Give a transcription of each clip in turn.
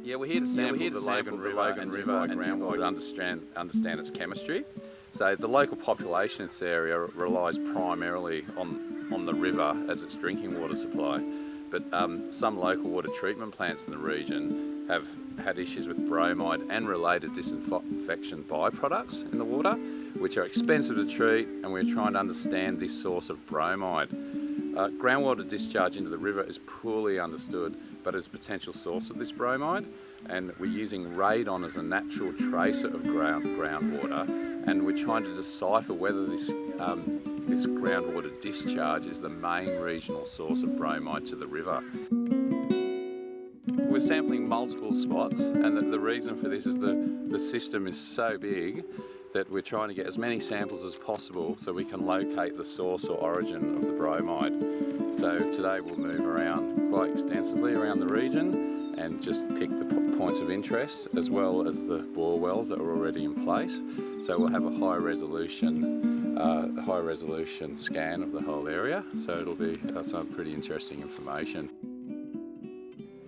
Yeah, we're here to sample the Logan River and groundwater, understand its chemistry. So the local population in this area relies primarily on the river as its drinking water supply. But some local water treatment plants in the region have had issues with bromide and related disinfection byproducts in the water, which are expensive to treat, and we're trying to understand this source of bromide. Groundwater discharge into the river is poorly understood, but is a potential source of this bromide, and we're using radon as a natural tracer of groundwater, and we're trying to decipher whether this groundwater discharge is the main regional source of bromide to the river. We're sampling multiple spots, and the reason for this is the system is so big that we're trying to get as many samples as possible so we can locate the source or origin of the bromide. So today we'll move around quite extensively around the region and just pick the points of interest, as well as the bore wells that are already in place. So we'll have a high resolution scan of the whole area, so it'll be some pretty interesting information.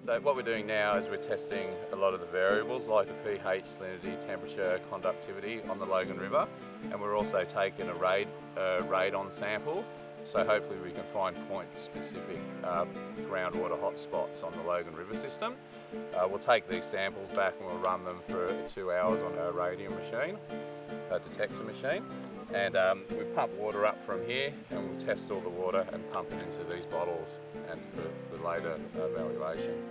So what we're doing now is we're testing a lot of the variables like the pH, salinity, temperature, conductivity on the Logan River, and we're also taking a radon sample, so hopefully we can find point-specific groundwater hotspots on the Logan River system. We'll take these samples back and we'll run them for 2 hours on a radium machine, a detector machine, and we pump water up from here and we'll test all the water and pump it into these bottles and for the later evaluation.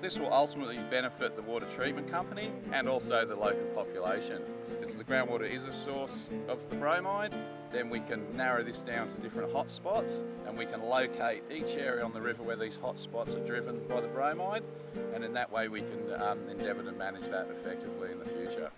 This will ultimately benefit the water treatment company and also the local population. If the groundwater is a source of the bromide, then we can narrow this down to different hotspots, and we can locate each area on the river where these hotspots are driven by the bromide, and in that way we can endeavour to manage that effectively in the future.